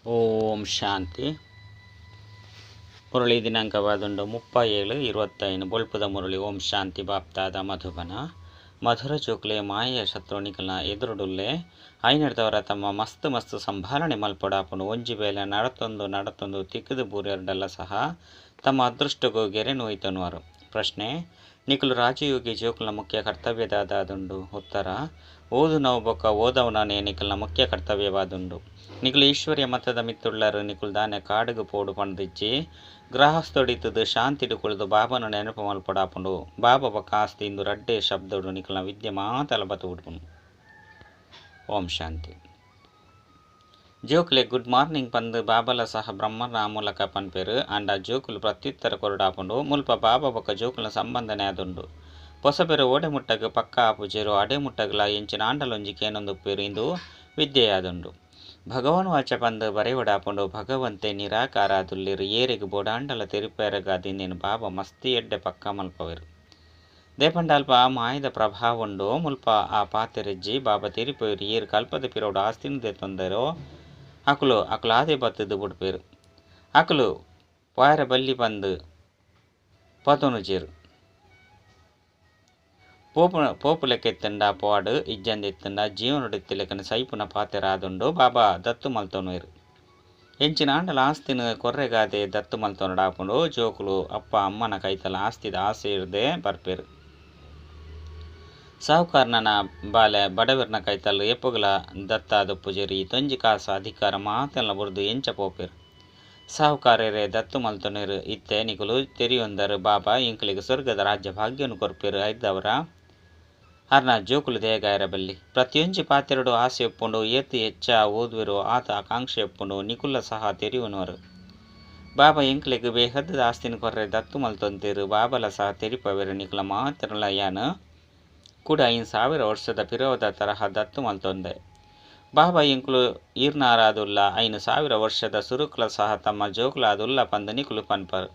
ಓಂ ಶಾಂತಿ. ಮುರಳಿ ದಿನಾಂಕವಾದುಂಡು 37/25 ಬೊಳ್ಪುದ ಮುರಳಿ. ಓಂ ಶಾಂತಿ. ಬಾಪ್ತಾದ ಮಧುಬನ. ಮಧುರ ಜೋಕ್ಲೆ ಮಾಯೆಯ ಶತ್ರುನಿಕಲ್ನ ಎದುರುಡುಲ್ಲೆ ಐನಡ್ದವರ ತಮ್ಮ ಮಸ್ತ್ ಸಂಭಾಲನೆ ಮಲ್ಪೊಡಾಪುಂಡು. ಒಂಜಿ ಬೇಲೆ ನಡತೊಂದು ತಿಕ್ಕದು ಬೂರೆರ್ಡೆಲ್ಲ ಸಹ ತಮ್ಮ ಅದೃಷ್ಟಗೂ ಗೆರೆ ನೋಯ್ತನುವರು. ಪ್ರಶ್ನೆ: ನಿಕುಲು ರಾಜಯೋಗಿ ಜೋಕುಲ್ನ ಮುಖ್ಯ ಕರ್ತವ್ಯದಾದುಂಡು. ಉತ್ತರ: ಓದು ನಾವು ಬೊಕ್ಕ ಓದವನೇ ನಿಕಲ್ನ ಮುಖ್ಯ ಕರ್ತವ್ಯವಾದುಂಡು. ನಿಕುಲು ಈಶ್ವರ್ಯ ಮತದ ಮಿತ್ತುಳ್ಳರು. ನಿಕುಲು ದಾನೆ ಕಾಡುಗು ಪೋಡು ಪಂಡಿಜ್ಜಿ ಗ್ರಾಹಸ್ಥೊಡಿತದು ಶಾಂತಿಡು ಕುಳಿದು ಬಾಬನ ನೆನಪು ಮಲ್ಪೊಡಾಪುಂಡು. ಬಾಬಾ ಬೊಕ್ಕ ಆಸ್ತಿ ಇಂದು ರಡ್ಡೆ ಶಬ್ದಡು ನಿಕಲ್ನ ವಿದ್ಯೆ ಮಾತಲ ಬತ್ತುಬಿಡ್ಪುಂಡು. ಓಂ ಶಾಂತಿ. ಜೋಕುಲೆ ಗುಡ್ ಮಾರ್ನಿಂಗ್ ಪಂದ್ ಬಾಬಲ ಸಹ ಬ್ರಹ್ಮನ ಮೂಲಕ ಪನ್ಪೆರು. ಅಂಡ ಜೋಕುಲು ಪ್ರತ್ಯುತ್ತರ ಕೊರಡಾಪುಂಡು. ಮುಲ್ಪ ಬಾಬಾ ಬೊಕ್ಕ ಜೋಕುಲ್ನ ಸಂಬಂಧನೆ ಆದುಂಡು. ಪೊಸಪೆರು ಓಡೆ ಮುಟ್ಟಗು ಪಕ್ಕ ಆಪುಜೆರು ಅಡೆ ಮುಟ್ಟಗಲ ಎಂಚಿನ ಆಂಡಲೊಂಜಿ ಕೇನೊಂದುಪ್ಪೆರು ಇಂದು ವಿದ್ಯೆಯಾದುಂಡು. ಭಗವಾನ್ ವಾಚ ಪಂದ್ ಬರೆವಡಾಪುಂಡು. ಭಗವಂತೆ ನಿರಾಕಾರಾದುಲ್ಲಿರು ಏರೆಗು ಬೋಡಾಂಡಲ ತೆರಿಪೆರಗಾದಿಂದೇನು ಬಾಬಾ ಮಸ್ತಿ ಎಡ್ಡೆ ಪಕ್ಕ ಮಲ್ಪವೆರು. ದೇಪಂಡಲ್ಪ ಮಾಯದ ಪ್ರಭಾವ ಉಂಡು. ಮುಲ್ಪ ಆ ಪಾತೆರೆಜ್ಜಿ ಬಾಬಾ ತೆರಿಪೆರು ಏರು ಕಲ್ಪದ ಪಿರೋಡು ಆಸ್ತಿನದೆ ತೊಂದರೋ ಅಕುಲು ಆದೆ ಬತ್ತದು ಬುಡ್ಪೇರು. ಅಕುಲು ಪಾಯರ ಬಲ್ಲಿ ಪಂದ್ ಪತೊನುಜೆರು. ಪೋಪು ಲೆಕ್ಕ ಎತ್ತಂಡ ಪಾಡು ಇಜ್ಜಂದ ಎತ್ತಂಡ ಜೀವನೊಡೆತ್ತಿ ಲೆಕ್ಕನ ಸೈಪುನ ಪಾತೆರಾದುಂಡು. ಬಾಬಾ ದತ್ತು ಮಲ್ತೊನುವೆರು. ಎಂಚಿನ ಆಂಡಲ ಆಸ್ತಿನ ಕೊರ್ರೆಗಾದೆ ದತ್ತು ಮಲ್ತೊನಡಾಪುಂಡು. ಜೋಕುಲು ಅಪ್ಪ ಅಮ್ಮನ ಕೈತಲ ಆಸ್ತಿದ ಆಸೆ ಇರದೆ ಬರ್ಪೇರು. ಸಾಹುಕಾರನ ಬಾಲೆ ಬಡವರ್ನ ಕೈತಲು ಎಪ್ಪುಗಲ ದತ್ತಾದಪ್ಪುಜೆರಿ ತೊಂಜಿ ಕಾಸ ಅಧಿಕಾರ ಮಾತೆಲ್ಲ ಬುರ್ದು ಎಂಚ ಪೋಪೇರು. ಸಾಹುಕಾರರೇ ದತ್ತು ಮಲ್ತೊನೆರು. ಇತ್ತೆ ನಿಕುಲು ತೆರಿಯೊಂದರು. ಬಾಬಾ ಇಂಕಲಿಗೆ ಸ್ವರ್ಗದ ರಾಜ್ಯ ಭಾಗ್ಯನು ಕೊರ್ಪೇರು. ಐದವರ ಅರ್ನ ಜೋಕುಲು ದೇಗಾಯರ ಬಲ್ಲಿ ಪ್ರತಿಯೊಂಜಿ ಪಾತೆರಡು ಆಸೆ ಒಪ್ಪುಂಡು. ಏತು ಹೆಚ್ಚ ಓದುವೆರು ಆತ ಆಕಾಂಕ್ಷೆ ಒಪ್ಪುಂಡು. ನಿಕುಲ ಸಹ ತೆರಿಯುವನವರು. ಬಾಬಾ ಎಂಕ್ಲೆಗ್ ಬೇಹದ್ದದ ಆಸ್ತಿನ ಕೊರ್ರೆ ದತ್ತು ಮಲ್ತೊಂತೇರು. ಬಾಬಲ ಸಹ ತೆರಿಪವೆರು. ನಿಕುಲ ಮಾತೆರಲ ಯಾನು ಕೂಡ 5,000 ವರ್ಷದ ಪಿರೋದ ತರಹ ದತ್ತು ಮಲ್ತೊಂದೆ. ಬಾಬಾ ಇಂಕುಲು ಈರ್ನಾರಾದುಲ್ಲ 5,000 ವರ್ಷದ ಸುರುಕುಲ ಸಹ ತಮ್ಮ ಜೋಕುಲಾದುಲ್ಲ ಪಂದ್ ನಿಕುಲು ಪನ್ಪರು.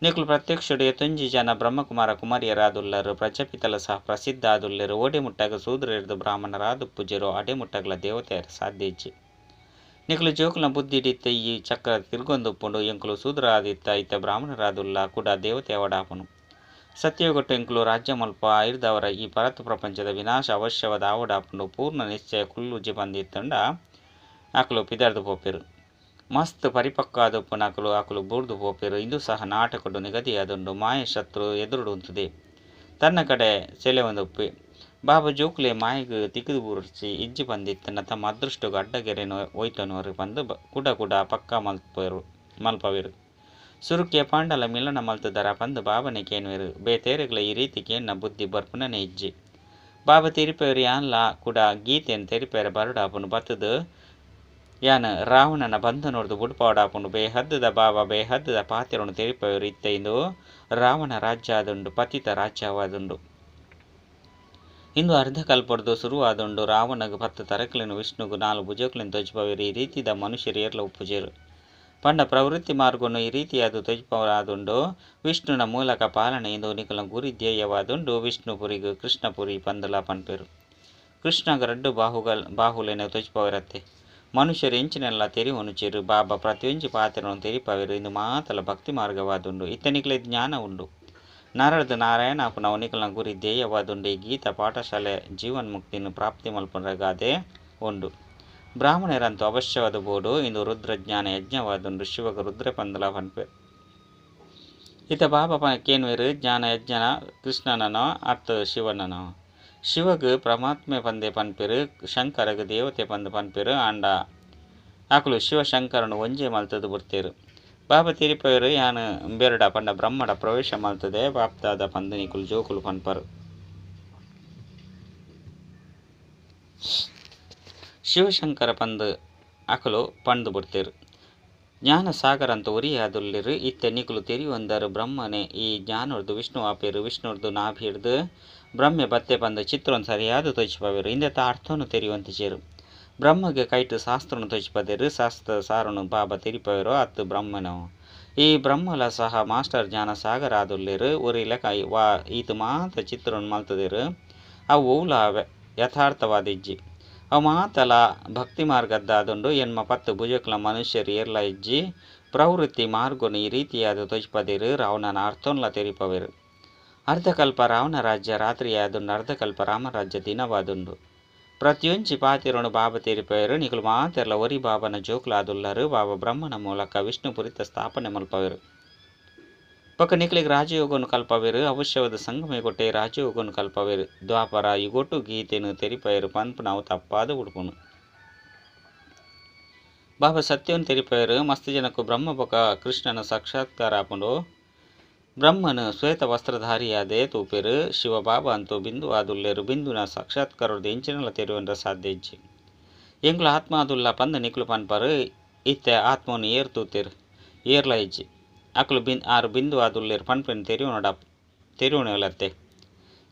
ನಿಕುಲು ಪ್ರತ್ಯಕ್ಷಡು ಎತ್ತೊಂಜಿ ಜನ ಬ್ರಹ್ಮಕುಮಾರ ಕುಮಾರಿಯರಾದುಲ್ಲರು. ಪ್ರಜಾಪಿತಲ ಸಹ ಪ್ರಸಿದ್ಧ ಆದುಲ್ಲೆರು. ಓಡೆ ಮುಟ್ಟಾಗ ಸೂದ್ರರಿದ್ದು ಬ್ರಾಹ್ಮಣರಾದುಪ್ಪುಜೆರು ಅಡೆ ಮುಟ್ಟಗಲ ದೇವತೆಯರ ಸಾಧ್ಯಜ್ಜಿ. ನಿಕುಲು ಜೋಕುಲ್ನ ಬುದ್ಧಿಡಿತ್ತ ಈ ಚಕ್ರ ತಿರ್ಗೊಂದುಪ್ಪುಂಡು. ಎಂಕುಲು ಸೂದ್ರರಾದಿತ್ತ ಐತ ಬ್ರಾಹ್ಮಣರಾದುಲ್ಲ ಕೂಡ ದೇವತೆ ಅವಡಾಪುನು. ಸತ್ಯಗೊಟ್ಟು ಎಂಕುಲು ರಾಜ್ಯ ಮಲ್ಪ ಐರ್ದವರ ಈ ಪರತು ಪ್ರಪಂಚದ ವಿನಾಶ ಅವಶ್ಯವಾದ ಆವಡಾಪುಂಡು. ಪೂರ್ಣ ನಿಶ್ಚಯ ಕುಲ್ಲುಜ್ಜಿ ಬಂದಿತ್ತಂಡ ಅಕುಲು ಪಿದರ್ದು ಪೋಪೆರು. ಮಸ್ತ್ ಪರಿಪಕ್ವ ಆದುಪ್ಪುನ ಅಕುಲು ಬೂರ್ದು ಪೋಪೆರು. ಇಂದು ಸಹ ನಾಟಕಡು ನಿಗದಿಯಾದುಂಡು. ಮಾಯ ಶತ್ರು ಎದುರುಡು ಉಂತುದೆ ತನ್ನ ಕಡೆ ಸೆಲೆ ಒಂದುಪ್ಪಿ. ಬಾಬಾ ಜೋಕುಲೆ ಮಾಯೆಗ್ ತಿಕ್ಕದು ಬೂರ್ಚಿ ಇಜ್ಜಿ ಬಂದಿತ್ತಂಡ ತಮ್ಮ ಅದೃಷ್ಟಗೂ ಅಡ್ಡಗೆರೆನು ಒಯ್ತನುವರು ಪಂದು ಕುಡ ಪಕ್ಕ ಮಲ್ಪವೆರು. ಸುರುಕಿಯ ಪಾಂಡಲ ಮಿಲನ ಮಲ್ತದರ ಪಂದು ಬಾಬನೆ ಕೇನುವೆರು. ಬೇತೇರೆಗಳ ಈ ರೀತಿ ಕೇನ್ನ ಬುದ್ಧಿ ಬರ್ಪುನನೆ ಇಜ್ಜಿ. ಬಾಬಾ ತೆರಿಪೆರು ಯಾನ್ಲ ಕೂಡ ಗೀತೆಯನ್ನು ತೆರಿಪೆರ ಬರುಡಾಪುನು ಬತ್ತದು ಯಾನ್ ರಾವಣನ ಬಂಧ ನೋಡ್ದು ಬುಡ್ಪಾವಡಾಪುಂಡು. ಬೇಹದ್ದದ ಬಾಬಾ ಬೇಹದ್ದದ ಪಾತೆರನು ತೆರಿಪೆರು. ಇತ್ತ ಇಂದು ರಾವಣ ರಾಜ್ಯ ಆದುಂಡು. ಪತಿತ ರಾಜ್ಯವಾದುಂಡು. ಇಂದು ಅರ್ಧ ಕಲ್ಪಡ್ದು ಶುರುವಾದುಂಡು. ರಾವಣಗ 10 ತರಕಲೆನು ವಿಷ್ಣುಗು 4 ಭುಜಕಲೆನು ತೊಜ್ಪವೆರು. ಈ ರೀತಿದ ಮನುಷ್ಯರು ಏರ್ಲ ಉಪ್ಪುಜೆರು. ಪಂಡ ಪ್ರವೃತ್ತಿ ಮಾರ್ಗನು ಈ ರೀತಿಯಾದು ತೊಜ್ಪವರಾದುಂಡು. ವಿಷ್ಣುನ ಮೂಲಕ ಪಾಲನೆ ಇಂದು ನಿಕಲ್ನ ಗುರಿ ಧ್ಯೇಯವಾದುಂಡು. ವಿಷ್ಣುಪುರಿಗು ಕೃಷ್ಣಪುರಿ ಪಂದಲ ಪನ್ಪೆರು. ಕೃಷ್ಣಗ 2 ಬಾಹುಲೆನು ತೊಜ್ಪವೆರತ್ತೆ. ಮನುಷ್ಯರು ಎಂಚಿನೆಲ್ಲ ತೆರಿ ಹೊನುಚೆರು. ಬಾಬಾ ಪ್ರತಿಯೊಂಜಿ ಪಾತೆರನು ತೆರಿಪವೆರು. ಇಂದು ಮಾತಲ ಭಕ್ತಿ ಮಾರ್ಗವಾದುಂಡು. ಇತ್ತ ನಿಕಲೆ ಜ್ಞಾನ ಉಂಡು. ನಾರದು ನಾರಾಯಣ ಅಪುನವು ನಿಕಲ್ನ ಗುರಿ ಧ್ಯೇಯವಾದುಂಡು. ಈ ಗೀತಾ ಪಾಠಶಾಲೆ ಜೀವನ್ಮುಕ್ತಿನ ಪ್ರಾಪ್ತಿ ಮಲ್ಪುನಗಾದೆ ಉಂಡು. ಬ್ರಾಹ್ಮಣರಂತೂ ಅವಶ್ಯವಾದ ಬೋಡು. ಇಂದು ರುದ್ರಜ್ಞಾನ ಯಜ್ಞವಾದುಂಡು. ಶಿವಗ ರುದ್ರ ಪಂದಲ ಪನ್ಪೆರು. ಇತ್ತ ಬಾಬಾ ಕೇನುವೆರು ಜ್ಞಾನ ಯಜ್ಞನ ಕೃಷ್ಣನನೋ ಅತ್ ಶಿವನನೋ. ಶಿವಗ್ ಪರಮಾತ್ಮೆ ಪಂದೆ ಪನ್ಪೆರು. ಶಂಕರಗ್ ದೇವತೆ ಪಂದ್ ಪನ್ಪೆರು. ಆಂಡ ಅಕುಲು ಶಿವಶಂಕರನು ಒಂಜೆ ಮಲ್ತದು ಬುಡ್ತೇರು. ಬಾಬಾ ತಿರಿಪೆರು ಯಾನ್ ಬೆರಡ ಪಂಡ ಬ್ರಹ್ಮಡ ಪ್ರವೇಶ ಮಲ್ತದೆ ಬಾಪ್ತಾದ ಪಂದ್ ನಿಕುಲು ಜೋಕುಲು ಪನ್ಪರು. ಶಿವಶಂಕರ ಪಂದ್ ಅಕುಲು ಪಂದು ಬುಡ್ತೇರು. ಜ್ಞಾನ ಸಾಗರಂತ ಉರಿಯಾದುಲ್ಲಿರು. ಇತ್ತೆ ನಿಕುಲು ತೆರಿಯೊಂದರು. ಬ್ರಹ್ಮನೆ ಈ ಜ್ಞಾನೋರ್ದು ವಿಷ್ಣು ಆಪೇರು. ವಿಷ್ಣುರ್ದು ನಾಭಿರ್ದು ಬ್ರಹ್ಮೆ ಬತ್ತೆ ಪಂದ್ ಚಿತ್ರನು ಸರಿಯಾದ ತೊಜ್ಪವೆರು. ಇಂದೆತ ಅರ್ಥನು ತೆರಿಯೊಂತಿಜೆರು. ಬ್ರಹ್ಮಗೆ ಕೈಟ್ ಶಾಸ್ತ್ರನು ತೊಜ್ಪದೆರು. ಶಾಸ್ತ್ರದ ಸಾರನು ಬಾಬಾ ತೆರಿಪವೆರು ಅತ್ ಬ್ರಹ್ಮನು. ಈ ಬ್ರಹ್ಮಲ ಸಹ ಮಾಸ್ಟರ್ ಜ್ಞಾನ ಸಾಗರ ಆದುಲ್ಲೆರು. ಒರಿ ಲೆಕ್ಕ ಈತ ಮಾತ ಚಿತ್ರನು ಮಲ್ತದೆರು. ಅವು ಔಲ ಯಥಾರ್ಥವಾದಿಜ್ಜಿ. ಅವು ಮಾತಲ ಭಕ್ತಿ ಮಾರ್ಗದ್ದಾದುಂಡು ಎನ್ಮ ಪತ್ತು ಭುಜಕ್ಲ ಮನುಷ್ಯರು ಏರ್ಲ ಇಜ್ಜಿ ಪ್ರವೃತ್ತಿ ಮಾರ್ಗುನು ಈ ರೀತಿಯಾದ ತೊಜ್ಪದಿರು ರಾವಣನ ಅರ್ಥೋನ್ಲ ತೆರಿಪವೆರು. ಅರ್ಧಕಲ್ಪ ರಾವಣ ರಾಜ್ಯ ರಾತ್ರಿಯಾದುಂಡು ಅರ್ಧಕಲ್ಪ ರಾಮರಾಜ್ಯ ದಿನವಾದುಂಡು. ಪ್ರತಿಯೊಂಚಿ ಪಾತಿರೋನು ಬಾಬ ತೆರಿಪವೆರು ನಿಕುಲು ಮಾತೆರ್ಲ ಒರಿ ಬಾಬನ ಜೋಕ್ಲಾದುಲ್ಲರು ಬಾಬಾ ಬ್ರಹ್ಮನ ಮೂಲಕ ವಿಷ್ಣುಪುರಿತ ಸ್ಥಾಪನೆ ಮಲ್ಪವೆರು. ಪಕ್ಕ ನಿಕ್ಲಿಗೆ ರಾಜಯೋಗನು ಕಲ್ಪವೆರು ಅವಶ್ಯವಾದ ಸಂಗಮೆ ಕೊಟ್ಟೆ ರಾಜಯೋಗನು ಕಲ್ಪವೆರು. ದ್ವಾಪರ ಯುಗೊಟ್ಟು ಗೀತೆನು ತೆರಿಪವೆರು ಪನ್ಪು ನಾವು ತಪ್ಪಾದ ಉಡುಪುನು. ಬಾಬಾ ಸತ್ಯವನ್ನು ತೆರಿಪವೆರು ಮಸ್ತ್ ಜನಕ್ಕೂ ಬ್ರಹ್ಮ ಬೊಕ ಕೃಷ್ಣನ ಸಾಕ್ಷಾತ್ಕಾರ ಆಪುಂಡು. ಬ್ರಹ್ಮನು ಶ್ವೇತ ವಸ್ತ್ರಧಾರಿಯಾದೇ ತೂಪೆರು. ಶಿವ ಬಾಬಾ ಅಂತೂ ಬಿಂದು ಆದುಲ್ಲೆರು. ಬಿಂದುನ ಸಾಕ್ಷಾತ್ಕಾರದ ಎಂಚಿನಲ್ಲ ತೆರುವಂದ್ರ ಸಾಧ್ಯ ಇಜ್ಜಿ ಎಂಗ್ಲ ಆತ್ಮ ಆದುಲ್ಲ ಪಂದ ನಿಕ್ಲು ಪನ್ಪರು ಇತ್ತೆ ಆತ್ಮವನ್ನು ಏರ್ ತೂತೆರು ಏರ್ಲ ಇಜ್ಜಿ ಅಕ್ಲು ಆರು ಬಿಂದು ಆದುಲ್ಲೆರು ಪನ್ಪೆನ್ ತೆರುವಣಲತ್ತೆ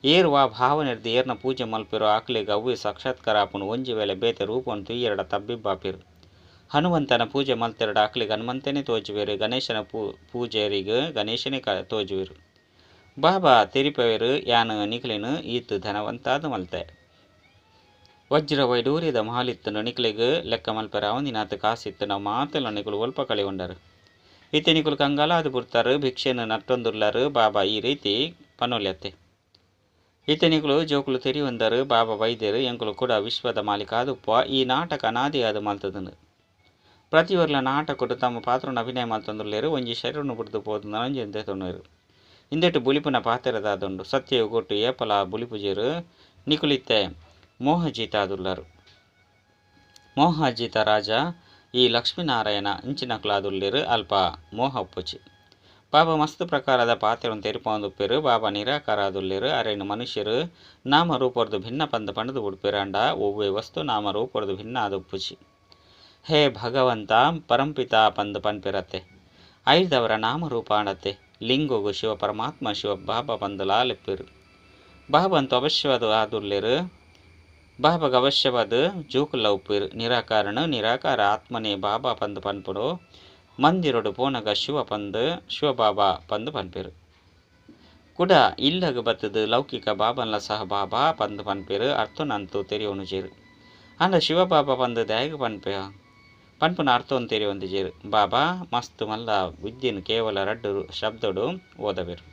ಏರು ವಾ ಭಾವನೆರ್ದು ಏರ್ನ ಪೂಜೆ ಮಲ್ಪೆರು ಆಕ್ಲಿಗೆ ಅವ್ವೆ ಸಾಕ್ಷಾತ್ಕಾರ ಆಪುನು ಒಂಜಿ ವೇಳೆ ಬೇತೆ ರೂಪವನ್ನು ತುಯ್ಯರಡ ತಬ್ಬಿಬ್ಬಾಪಿರು. ಹನುಮಂತನ ಪೂಜೆ ಮಲ್ತೆರಡು ಆಕ್ಲಿಗೆ ಹನುಮಂತನೇ ತೋಜುವೆರು. ಗಣೇಶನ ಪೂಜೆಯರಿಗೆ ಗಣೇಶನೇ ತೋಜುವೆರು. ಬಾಬಾ ತೆರಿಪವೆರು ಯಾನು ನಿಕ್ಲಿನು ಈತು ಧನವಂತಾದ ಮಲ್ತೆ ವಜ್ರ ವೈಡೂರ್ಯದ ಮಹಾಲಿತ್ತನು ನಿಕ್ಲಿಗೆ ಲೆಕ್ಕ ಮಲ್ಪೆರ ಅವಂದಿನಾಥ ಕಾಸಿತ್ತು ನಾವು ಮಾತೆಲ್ಲ ನಿಕುಲು ಒಲ್ಪ ಕಳೆ ಉಂಡರು. ಇತ್ತೆ ನಿಕುಲು ಕಂಗಾಲಾದು ಬಿಡ್ತಾರು ಭಿಕ್ಷೆನು ನಟ್ಟೊಂದುರ್ಲಾರು. ಬಾಬಾ ಈ ರೀತಿ ಪನೊಲ್ಯತ್ತೆ ಇತ್ತೆ ನಿಕುಲು ಜೋಕುಲು ತೆರಿಯೊಂದರು. ಬಾಬಾ ವೈದ್ಯರು ಎಂಕುಲು ಕೂಡ ವಿಶ್ವದ ಮಾಲೀಕ ಆದುಪ್ಪ ಈ ನಾಟಕ ಅನಾದಿಯಾದ ಮಲ್ತದನು. ಪ್ರತಿಯೊರ್ಲ ನಾಟಕಡು ತಮ್ಮ ಪಾತ್ರನ ಅಭಿನಯ ಮಲ್ತೊಂದುಲ್ಲೆರು. ಒಂಜಿ ಶರೀರನು ಬಿಡ್ದು ಪೋದು ನಂಜೆಂದೆ ತೊನ್ನರು ಇಂದೆಟ್ಟು ಬುಲಿಪುನ ಪಾತೆರದಾದುಂಡು. ಸತ್ಯ ಗೊಟ್ಟು ಏಪಲ ಬುಲಿಪುಜೆರು ನಿಕುಲಿತ್ತೆ ಮೋಹಜೀತ ಆದುಲ್ಲರು. ಮೋಹಜೀತ ರಾಜ ಈ ಲಕ್ಷ್ಮೀನಾರಾಯಣ ಇಂಚಿನಕ್ಲಾದುಲ್ಲೆರು ಅಲ್ಪ ಮೋಹ ಉಪ್ಪುಚಿ. ಬಾಬಾ ಮಸ್ತ್ ಪ್ರಕಾರದ ಪಾತೆರನ್ನು ತೆರಿಪೊಂದುಪ್ಪೆರು. ಬಾಬಾ ನಿರಾಕಾರ ಆದುಲ್ಲೆರು. ಅರೇನು ಮನುಷ್ಯರು ನಾಮರೂಪರ್ದು ಭಿನ್ನ ಪಂದ ಪಂಡದು ಬಿಡ್ಪೆರು ಅಂಡ ಒವ್ವೆ ವಸ್ತು ನಾಮರೂಪರ್ದು ಭಿನ್ನ ಆದು ಉಪ್ಪುಚಿ. ಹೇ ಭಗವಂತ ಪರಂಪಿತ ಪಂದು ಪನ್ಪೆರತ್ತೆ ಐದವರ ನಾಮರೂಪ ಆಡತ್ತೆ ಲಿಂಗೋಗು ಶಿವ ಪರಮಾತ್ಮ ಶಿವ ಬಾಬಾ ಪಂದುಲಾ ಲೆಪ್ಪೆರು. ಬಾಬಾ ಅಂತೂ ಅವಶ್ಯವಾದ ಆದುಲ್ಲೆರು. ಬಾಬಾಗ ಅವಶ್ಯವಾದ ಜೋಕುಲ್ಲ ಉಪ್ಪೆರು. ನಿರಾಕಾರನು ನಿರಾಕಾರ ಆತ್ಮನೇ ಬಾಬಾ ಪಂದು ಪನ್ಪುಡು ಮಂದಿರೊಡು ಪೋನಗ ಶಿವ ಪಂದು ಶಿವ ಬಾಬಾ ಪಂದು ಪನ್ಪೆರು. ಕುಡ ಇಲ್ಲಗ ಬತ್ತದು ಲೌಕಿಕ ಬಾಬನ್ಲ ಸಹ ಬಾಬಾ ಪಂದು ಪನ್ಪೆರು. ಅರ್ಥನಂತೂ ತೆರಿಯೋನುಜೇರು ಅಂಡ ಶಿವ ಬಾಬಾ ಪಂದು ದ್ಯಾಗ ಪನ್ಪುನ ಅರ್ಥವನ್ನು ತೆರಿಯೊಂದಿಜೇರು. ಬಾಬಾ ಮಸ್ತ್ ಮಲ್ಲ ವಿದ್ಯೆನು ಕೇವಲ ರಡ್ಡು ಶಬ್ದಡು ಓದವೆರು.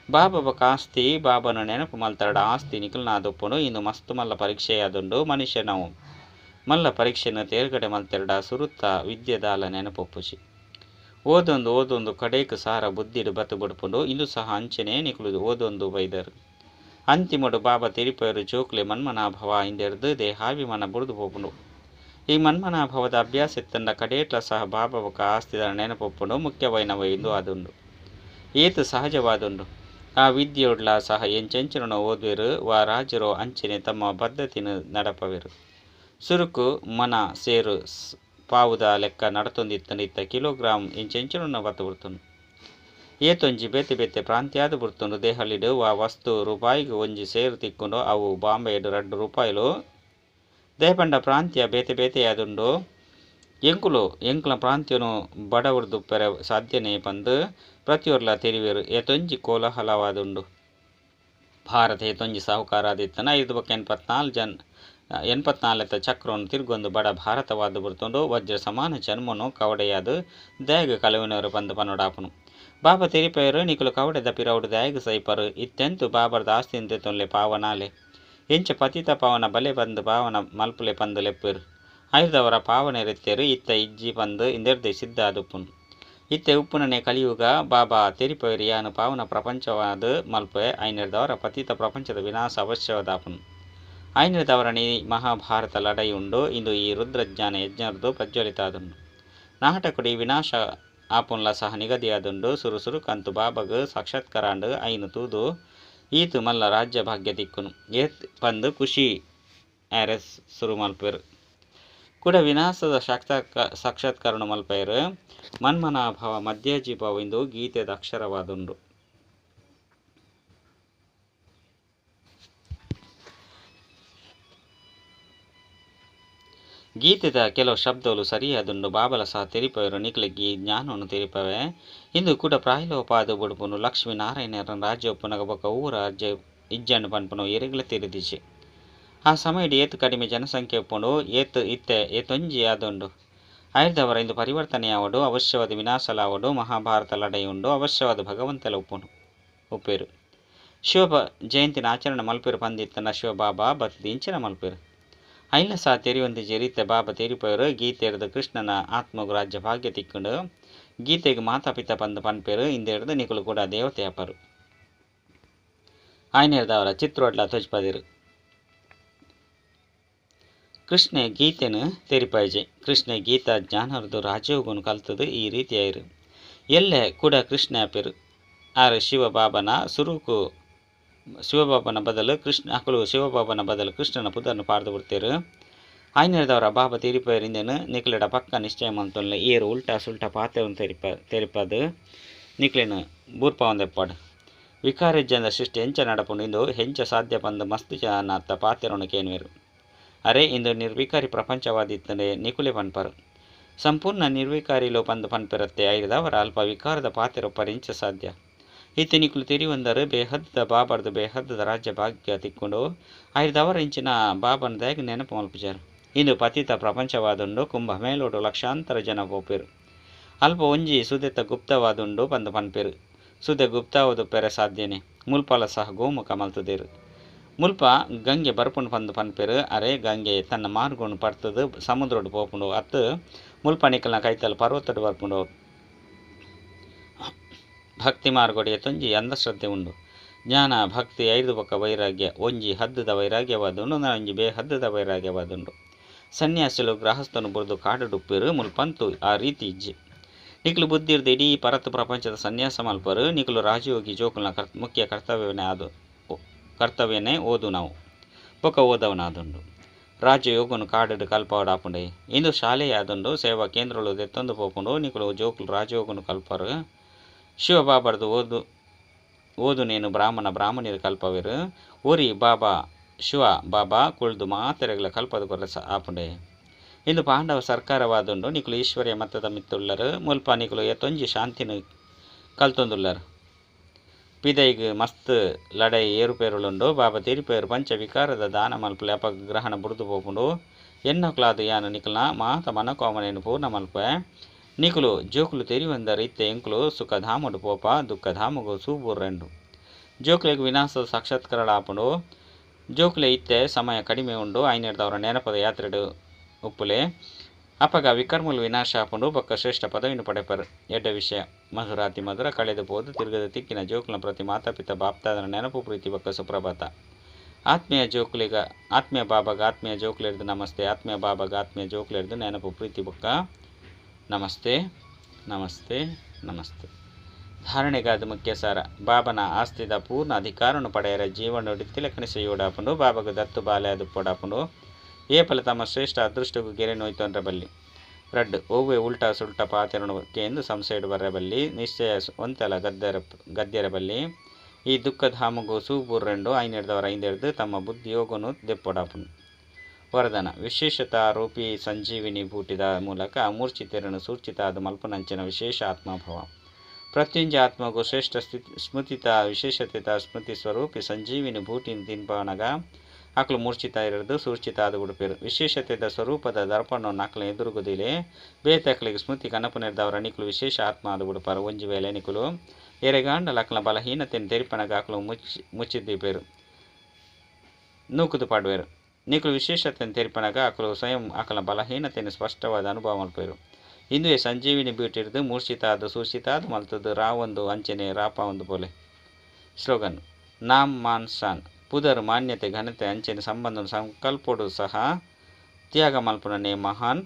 ಬಾಬಾ ಬೊಕ ಆಸ್ತಿ ಬಾಬಾನು ನೆನಪು ಮಲ್ತರಡ ಆಸ್ತಿ ನಿಕಲ್ನಾದೊಪ್ಪುನು ಇಂದು ಮಸ್ತ್ ಮಲ್ಲ ಪರೀಕ್ಷೆಯಾದುಂಡು. ಮನುಷ್ಯ ನಾವು ಮಲ್ಲ ಪರೀಕ್ಷೆನ ತೇರ್ಗಡೆ ಮಲ್ತೆರಡ ಸುರುತ್ತ ವಿದ್ಯೆದಾಲ ನೆನಪೊಪ್ಪುಚಿ ಓದೊಂದು ಕಡೇಕು ಸಾರ ಬುದ್ಧಿಡು ಬತ್ತು ಬಿಡ್ಪುಂಡು. ಇಂದು ಸಹ ಅಂಚನೆ ನಿಕುಲು ಓದೊಂದು ಬೈದರು. ಅಂತಿಮಡು ಬಾಬಾ ತೆರಿಪೆರು ಜೋಕ್ಲೆ ಮನ್ಮನಾಭವ ಇಂದೆರ್ದು ದೇಹಾಭಿಮಾನ ಬುಡ್ದು ಪೋಪುಂಡು. ಈ ಮನ್ಮನಾಭವದ ಅಭ್ಯಾಸ ಎತ್ತಂಡ ಕಡೇಟ್ಲ ಸಹ ಬಾಬಾ ಬೊಕ ಆಸ್ತಿದ ನೆನಪೊಪ್ಪುಂಡು ಮುಖ್ಯವೈನವ ಇಂದು ಆದುಂಡು. ಏತು ಸಹಜವಾದುಂಡು. ಆ ವಿದ್ಯೆಯೊಡ್ಲ ಸಹ ಎಂಚೆಂಚನ ಓದುವೆರು ವಾ ರಾಜರು ಅಂಚನೆ ತಮ್ಮ ಬದ್ಧತಿನ ನಡಪವೆರು. ಸುರುಕು ಮನ ಸೇರು ಪಾವುದ ಲೆಕ್ಕ ನಡತೊಂದಿತ್ತ ಕಿಲೋಗ್ರಾಮ್ ಎಂಚೆಂಚನ ಬತ್ತ ಬಿಡ್ತುಂಡು. ಏತೊಂಜಿ ಬೇತೆ ಬೇತೆ ಪ್ರಾಂತ್ಯಾದ ಬಿಡ್ತುಂಡು. ದೇಹಲಿಡು ವಾ ವಸ್ತು ರೂಪಾಯಿಗೆ ಒಂಜಿ ಸೇರು ತಿಕ್ಕುಂಡು ಅವು ಬಾಂಬೆಡು 2 ರೂಪಾಯಿಲು ದೇಪಂಡ ಪ್ರಾಂತ್ಯ ಬೇತೆ ಬೇತೆಯಾದುಂಡು. ಎಂಕುಲ ಪ್ರಾಂತ್ಯನು ಬಡವರ್ದುಪ್ಪೆರೆ ಸಾಧ್ಯನೇ ಪಂದು ಪ್ರತಿಯೊರ್ಲ ತೆರಿವೆರು. ಏತೊಂಜಿ ಕೋಲಾಹಲವಾದುಂಡು. ಭಾರತ ಏತೊಂಜಿ ಸಾಹುಕಾರ ಆದಿತ್ತನ 584 ಚಕ್ರವನ್ನು ತಿರುಗೊಂದು ಬಡ ಭಾರತವಾದ ಬಿಡ್ತುಂಡು. ವಜ್ರ ಸಮಾನ ಜನ್ಮನು ಕವಡೆಯಾದು ದ್ಯಾಗ ಕಲವಿನವರು ಪಂದು ಪನ್ನೊಡಾಪುನು. ಬಾಬಾ ತೆರಿಪೆರು ನಿಕುಲು ಕವಡೆದ ಪಿರವುಡು ದ್ಯಾಗ ಸೈಪರು. ಇತ್ತೆಂತು ಬಾಬರ್ದ ಆಸ್ತಿಂತೆ ತೊನ್ಲೆ ಪಾವನಾಲೆ ಎಂಚ ಪತಿತ ಪಾವನ ಬಲೆ ಬಂದು ಪಾವನ ಮಲ್ಪುಲೆ ಪಂದು ಲೆಪ್ಪೆರು. ಐದವರ ಪಾವನೆ ರೆತ್ತೆರು ಇತ್ತ ಇಜ್ಜಿ ಪಂದು ಇಂದೆರ್ದೆ ಸಿದ್ಧ ಆದುಪ್ಪುನು. ಇತ್ತೆ ಉಪ್ಪುನನೆ ಕಲಿಯುಗ ಬಾಬಾ ತೆರಿಪೆರು ಯಾನು ಪಾವನ ಪ್ರಪಂಚವಾದ ಮಲ್ಪೆ ಐನೆರ್ದವರ ಪತಿತ ಪ್ರಪಂಚದ ವಿನಾಶ ಅವಶ್ಯವಾದಾಪುನು. ಐನೆರ್ದವರನಿ ಮಹಾಭಾರತ ಲಡೈಯುಂಡು. ಇಂದು ಈ ರುದ್ರಜ್ಞಾನ ಯಜ್ಞರ್ದು ಪ್ರಜ್ವಲಿತ ಆದುಂಡು. ನಾಟಕಡಿ ವಿನಾಶ ಆಪುನ್ಲ ಸಹ ನಿಗದಿಯಾದುಂಡು. ಸುರು ಕಂತು ಬಾಬಾಗ ಸಾಕ್ಷಾತ್ಕಾರಾಂಡು ಐನು ತೂದು ಈತು ಮಲ್ಲ ರಾಜ್ಯ ಭಾಗ್ಯ ತಿಕ್ಕುನು ಏತ್ ಪಂದು ಖುಷಿ ಆರೆಸ್ ಸುರು ಮಲ್ಪೆರು. ಕೂಡ ವಿನಾಶದ ಸಾಕ್ಷಾತ್ಕಾರನು ಮಲ್ಪೆರು. ಮನ್ಮನಾಭವ ಮಧ್ಯಾಜೀಭವ ಇಂದು ಗೀತೆದ ಅಕ್ಷರವಾದುಂಡು. ಗೀತೆದ ಕೆಲವು ಶಬ್ದಗಳು ಸರಿಯಾದುಂಡು. ಬಾಬಲ ಸಹ ತೆರಿಪೆರು ನಿಕ್ಲಿಗೆ ಈ ಜ್ಞಾನವನ್ನು ತೆರಿಪವೆ. ಇಂದು ಕೂಡ ಪ್ರಾಯಲೋಪಾದು ಬುಡುಪುನು ಲಕ್ಷ್ಮೀ ನಾರಾಯಣರ ರಾಜ್ಯ ಒಪ್ಪುನಗ ಬೊಕ ಊರ ರಾಜ್ಯ ಇಜ್ಜಂಡು ಪನ್ಪುನು ಎರೆಗ್ಲ ತೆರಿದಿಜೆ ಆ ಸಮಯಡ್ ಏತು ಕಡಿಮೆ ಜನಸಂಖ್ಯೆ ಉಪ್ಪುಂಡು ಏತು ಇತ್ತೆ ಏತೊಂಜಿ ಆದುಂಡು ಆಯ್ದವರ ಇಂದು ಪರಿವರ್ತನೆಯಾವಡು ಅವಶ್ಯವಾದ ವಿನಾಶಲಾವಡು ಮಹಾಭಾರತ ಲಡೆಯುಂಡು ಅವಶ್ಯವಾದ ಭಗವಂತಲ ಉಪ್ಪೇರು ಶಿವ ಜಯಂತಿನ ಆಚರಣೆ ಮಲ್ಪೇರು ಪಂದಿತ್ತನ ಶಿವಬಾಬಾ ಬತ್ತಿ ಇಂಚಿನ ಮಲ್ಪೇರು ಐಲ ಸಹ ತೆರಿಯೊಂದು ಜರಿತೆ ಬಾಬಾ ತೆರಿಪೇರು ಗೀತೆರ್ದು ಕೃಷ್ಣನ ಆತ್ಮಗು ರಾಜ್ಯ ಭಾಗ್ಯ ತಿಕ್ಕುಂಡು ಗೀತೆಗೆ ಮಾತಾಪಿತ ಪಂದು ಪನ್ಪೇರು ಇಂದೆರ್ದು ನಿಕುಲು ಕೂಡ ದೇವತೆ ಅಪರು ಆಯ್ನೆರ್ದವರ ಚಿತ್ರೋಡ್ಲ ತೊಜ್ಪದಿರು ಕೃಷ್ಣ ಗೀತೆನು ತೆರಿಪಾಯ್ಜೆ ಕೃಷ್ಣ ಗೀತಾ ಜ್ಞಾನರ್ದು ರಾಜಯೋಗನು ಕಲ್ತದು ಈ ರೀತಿಯಾಯಿರು ಎಲ್ಲೆ ಕೂಡ ಕೃಷ್ಣ ಅಪೇರು ಆರು ಶಿವಬಾಬನ ಸುರುಕು ಶಿವಬಾಬನ ಬದಲು ಕೃಷ್ಣ ಅಕಲು ಶಿವಬಾಬನ ಬದಲು ಕೃಷ್ಣನ ಪುದರ್ನು ಪಾಡ್ದು ಬಿಡ್ತೇರು ಆಯ್ನೆರ್ದವರ ಬಾಬಾ ತೆರಿಪೇರಿಂದೇನು ನಿಕ್ಲೆಡ ಪಕ್ಕ ನಿಶ್ಚಯ ಮಂತೊಲ್ಲ ಏರು ಉಲ್ಟಾ ಸುಲ್ಟಾ ಪಾತೆರನ್ನು ತೆರಿಪದು ನಿಕ್ಲೆನು ಬೂರ್ಪ ಒಂದೆಪ್ಪಾಡು ವಿಕಾರಜ್ಜಂದ ಸೃಷ್ಟಿ ಹೆಂಚ ನಡಪುಂಡು ಇಂದು ಹೆಂಚ ಸಾಧ್ಯ ಬಂದು ಮಸ್ತ್ ಜನ ಪಾತೆರನ್ನು ಕೇನುವೆರು ಅರೆ ಇಂದು ನಿರ್ವಿಕಾರಿ ಪ್ರಪಂಚವಾದಿತ್ತಂದೆ ನಿಕುಲೆ ಪನ್ಪರು ಸಂಪೂರ್ಣ ನಿರ್ವಿಕಾರಿలో ಪಂದು ಪನ್ಪಿರತ್ತೆ ಐದವರ ಅಲ್ಪ ವಿಕಾರದ ಪಾತೆರೊಪ್ಪರು ಇಂಚ ಸಾಧ್ಯ ಇತ್ತೆ ನಿಕುಲು ತೆರಿಯೊಂದರು ಬೇಹದ್ದದ ಬಾಬರ್ದು ಬೇಹದ್ದದ ರಾಜ್ಯ ಭಾಗ್ಯ ತಿಕ್ಕೊಂಡು ಐದವರ ಇಂಚಿನ ಬಾಬನ ದಯಗೆ ನೆನಪು ಮಲ್ಪಿಜಾರು ಇಂದು ಪತಿತ ಪ್ರಪಂಚವಾದುಂಡು ಕುಂಭ ಮೇಲೋಡು ಲಕ್ಷಾಂತರ ಜನ ಪೋಪೇರು ಅಲ್ಪ ಒಂಜಿ ಸುದೆತ ಗುಪ್ತವಾದುಂಡು ಪಂದು ಪನ್ಪೇರು ಸುದೆ ಗುಪ್ತಾವದು ಪೆರೆ ಸಾಧ್ಯನೆ ಮುಲ್ಪಲ ಸಹ ಗೋಮುಖ ಮಲ್ತದೇರು ಮುಲ್ಪ ಗಂಗೆ ಬರ್ಪುಂಡು ಪಂದು ಪನ್ಪೇರು ಅರೆ ಗಂಗೆ ತನ್ನ ಮಾರ್ಗುಂಡು ಪಡ್ತದು ಸಮುದ್ರೋಡು ಪೋಪುಂಡು ಅತ್ತು ಮುಲ್ಪ ನಿಕಲ್ನ ಕೈತಲ್ ಪರ್ವತಡು ಬರ್ಪುಂಡು ಭಕ್ತಿ ಮಾರ್ಗೋಡಿಯ ತೊಂಜಿ ಅಂಧಶ್ರದ್ಧೆ ಉಂಡು ಜ್ಞಾನ ಭಕ್ತಿ ಐದು ಪಕ್ಕ ವೈರಾಗ್ಯ ಒಂಜಿ ಹದ್ದದ ವೈರಾಗ್ಯವಾದುಂಡು ಒಂಜಿ ಬೇಹದ್ದದ ವೈರಾಗ್ಯವಾದುಂಡು ಸನ್ಯಾಸಿಲು ಗೃಹಸ್ಥನು ಬುರ್ದು ಕಾಡುಡುಪ್ಪೇರು ಮುಲ್ಪಂತು ಆ ರೀತಿ ಇಜ್ಜೆ ನಿಕಲು ಬುದ್ಧಿರ್ದು ಇಡೀ ಪರತು ಪ್ರಪಂಚದ ಸನ್ಯಾಸ ಮಲ್ಪರು ನಿಕಲು ರಾಜಯೋಗಿ ಜೋಕುಲ್ನ ಮುಖ್ಯ ಕರ್ತವ್ಯನೇ ಓದು ನಾವು ಬೊಕ್ಕ ಓದವನಾದುಂಡು ರಾಜಯೋಗನು ಕಾಡು ಕಲ್ಪವಾಡಾಪುಂಡೆ ಇಂದು ಶಾಲೆಯಾದುಂಡು ಸೇವಾ ಕೇಂದ್ರಗಳು ದೆತ್ತೊಂದು ಪೋಪುಂಡು ನಿಕಲು ಜೋಕುಲು ರಾಜಯೋಗನು ಕಲ್ಪರು ಶಿವಬಾಬರ್ದು ಓದು ನೇನು ಬ್ರಾಹ್ಮಣಿರು ಕಲ್ಪವೇರು ಓರಿ ಬಾಬಾ ಶಿವ ಬಾಬಾ ಕುಳ್ದು ಮಾತೆರೆಗಳ ಕಲ್ಪದ ಕೊರಸ ಆಪುಂಡೆ ಇಂದು ಪಾಂಡವ ಸರ್ಕಾರವಾದುಂಡು ನಿಕುಲು ಈಶ್ವರ್ಯ ಮತದ ಮಿತ್ತುಳ್ಳರು ಮುಲ್ಪ ನಿಕುಲು ಎತ್ತೊಂಜಿ ಶಾಂತಿನ ಕಲ್ತೊಂದುಳ್ಳರು ಪಿದೈಗ್ ಮಸ್ತ್ ಲಡೈ ಏರುಪೇರುಳುಂಡು ಬಾಬಾ ತಿರಿಪೇರು ಪಂಚ ವಿಕಾರದ ದಾನ ಮಲ್ಪಲೆ ಅಪಗ್ರಹಣ ಬುಡ್ದು ಪೋಪುಂಡು ಎನ್ನಕ್ಲಾದು ಯಾನು ನಿಕಲ್ನ ಮಾತ ಮನಕೋಮನೇನು ಪೂರ್ಣ ಮಲ್ಪೆ ನಿಕುಲು ಜೋಕುಲು ತೆರಿಯೊಂದರು ಇತ್ತೆ ಎಂಕುಲು ಸುಖಧಾಮಡು ಪೋಪ ದುಃಖಧಾಮಗು ಸೂಬುರ್ರೆಂಡು ಜೋಕುಲೆಗೆ ವಿನಾಶದ ಸಾಕ್ಷಾತ್ಕರಳ ಆಪುಂಡು ಜೋಕುಲೆ ಇತ್ತೆ ಸಮಯ ಕಡಿಮೆ ಉಂಡು ಐನೆರ್ದವರ ನೆನಪದ ಯಾತ್ರೆಡು ಉಪ್ಪುಲೆ ಅಪಗ ವಿಕರ್ಮುಲು ವಿನಾಶ ಆಪುಂಡು ಬೊಕ್ಕ ಶ್ರೇಷ್ಠ ಪದವಿನ ಪಡೆಪರು ಎಡ್ಡ ವಿಷಯ ಮಧುರಾತಿ ಮಧುರ ಕಳೆದು ಪೋದು ತಿರುಗದ ತಿಕ್ಕಿನ ಜೋಕುಲ ಪ್ರತಿ ಮಾತಾಪಿತ ಬಾಪ್ತಾದನ ನೆನಪು ಪ್ರೀತಿ ಬೊಕ್ಕ ಸುಪ್ರಭಾತ ಆತ್ಮೀಯ ಬಾಬಾಗ ಆತ್ಮೀಯ ಜೋಕುಲೆರ್ದು ನಮಸ್ತೆ ಆತ್ಮೀಯ ಬಾಬಾಗ ಆತ್ಮೀಯ ಜೋಕುಲೆರ್ದು ನೆನಪು ಪ್ರೀತಿ ಬೊಕ್ಕ ನಮಸ್ತೆ ನಮಸ್ತೆ ನಮಸ್ತೆ ಧಾರಣೆಗಾದ ಮುಖ್ಯ ಸಾರ ಬಾಬನ ಆಸ್ತಿದ ಪೂರ್ಣ ಅಧಿಕಾರನು ಪಡೆಯರ ಜೀವನೋಡಿ ತಿಲಕಣಿಸೆಯೋಡಾಪುಂಡು ಬಾಬಾಗ ದತ್ತು ಬಾಲೆ ಅದು ಪೋಡಾಪುಂಡು ಏಪಲ ತಮ್ಮ ಶ್ರೇಷ್ಠ ಅದೃಷ್ಟಗೂ ಗೆರೆ ನೋಯ್ತು ಅಂದ್ರೆ ಬಲ್ಲಿ ರಡ್ ಓವೆ ಉಲ್ಟಾ ಸುಲ್ಟಾ ಪಾತೆರಕ್ಕೆ ಎಂದು ಸಂಶಯಡು ಬರಬಲ್ಲಿ ನಿಶ್ಚಯ ಒಂತೆಲ ಗದ್ಯರ ಬಲ್ಲಿ ಈ ದುಃಖಧಾಮಗೂ ಸೂಬೂರ್ರೆಂಡು ಐನೆರ್ದವರ ಐಂದೆರ್ದು ತಮ್ಮ ಬುದ್ಧಿಯೋಗನು ದೆಪ್ಪೊಡಾಪುಂಡು ವರದಾನ ವಿಶೇಷತಾ ರೂಪಿ ಸಂಜೀವಿನಿ ಬೂಟಿದ ಮೂಲಕ ಮೂರ್ಛಿತೆರನು ಸೂಚಿತಾದ ಮಲ್ಪನಂಚಿನ ವಿಶೇಷ ಆತ್ಮಭಾವ ಪ್ರತ್ಯುಂಜ ಆತ್ಮಗೂ ಶ್ರೇಷ್ಠ ಸ್ಮೃತಿತ ವಿಶೇಷತೆತ ಸ್ಮೃತಿ ಸ್ವರೂಪಿ ಸಂಜೀವಿನಿ ಬೂಟಿನ ತಿನ್ಪನಗ ಆಕಲು ಮೂರ್ಛಿತ ಇರದು ಸೂಚಿತಾದ ಉಡುಪೇರು ವಿಶೇಷತೆದ ಸ್ವರೂಪದ ದರ್ಪಣವನ್ನು ಆಕಲ ಎದುರುಗುದಿಲೆ ಬೇತಕ್ಲಿಗೆ ಸ್ಮೃತಿ ಕನಪನೆರ್ದವರ ನಿಕುಲು ವಿಶೇಷ ಆತ್ಮ ಆದ ಉಡುಪಾರು ಒಂಜಿ ವೇಳೆ ನಿಕುಲು ಎರೆಗಾಂಡಲ ಆಕಲ ಬಲಹೀನತೆಯನ್ನು ತೆರಿಪನಗ ಆಕಲು ಮುಚ್ಚಿದ್ದೀಪೇರು ನೂಕುದು ಪಾಡುವೆರು ನಿಕುಲು ವಿಶೇಷತೆಯನ್ನು ತೆರಿಪನಗ ಆಕಲು ಸ್ವಯಂ ಆಕಲ ಬಲಹೀನತೆಯನ್ನು ಸ್ಪಷ್ಟವಾದ ಅನುಭವ ಮಲ್ಪೇರು ಇಂದುವೆ ಸಂಜೀವಿನಿ ಬ್ಯೂಟಿರ್ದು ಮೂರ್ಛಿತಾದ ಸೂಚಿತಾದ ಮಲ್ತದ್ದು ರಾವೊಂದು ಅಂಚನೆ ರಾಪ ಒಂದು ಪೋಲೆ ಸ್ಲೋಗನ್ ನಾಮ್ ಮಾನ್ ಶಾನ್ ಪುದರು ಮಾನ್ಯತೆ ಘನತೆ ಅಂಚನೆ ಸಂಬಂಧ ಸಂಕಲ್ಪಡು ಸಹ ತ್ಯಾಗ ಮಲ್ಪನೇ ಮಹಾನ್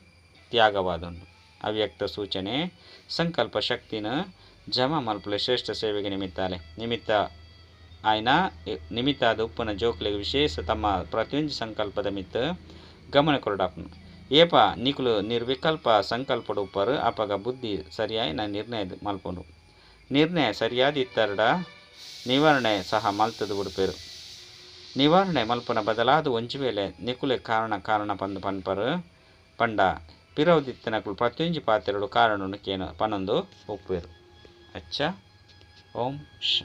ತ್ಯಾಗವಾದೊಂದು ಅವ್ಯಕ್ತ ಸೂಚನೆ ಸಂಕಲ್ಪ ಶಕ್ತಿನ ಜಮ ಮಲ್ಪಲೆ ಶ್ರೇಷ್ಠ ಸೇವೆಗೆ ನಿಮಿತ್ತ ಆದ ಉಪ್ಪನ ಜೋಕ್ಲೆಗೆ ವಿಶೇಷ ತಮ್ಮ ಪ್ರತಿಯೊಂದು ಸಂಕಲ್ಪದ ಮಿತ್ತ ಗಮನ ಕೊರಡಾಪನು ಏಪ ನಿಕುಲು ನಿರ್ವಿಕಲ್ಪ ಸಂಕಲ್ಪಡು ಉಪ್ಪರು ಅಪಗ ಬುದ್ಧಿ ಸರಿಯಾಗಿ ನಿರ್ಣಯ ಮಲ್ಪುಂಡು ನಿರ್ಣಯ ಸರಿಯಾದ ಇತ್ತರಡ ನಿವಾರಣೆ ಸಹ ಮಲ್ತದು ಉಡುಪೇರು ನಿವಾರಣೆ ಮಲ್ಪನ ಬದಲಾದ ಒಂಜಿ ವೇಳೆ ನಿಕುಲೆ ಕಾರಣ ಪಂದು ಪನ್ಪರು ಪಂಡ ಪಿರವುದಿತ್ತನಕುಲು ಪ್ರತಿಯೊಂಜಿ ಪಾತೆರಡು ಕಾರಣನು ಕೇನು ಪನೊಂದು ಒಪ್ಪುವೆರು ಅಚ್ಚ ಓಂ ಶ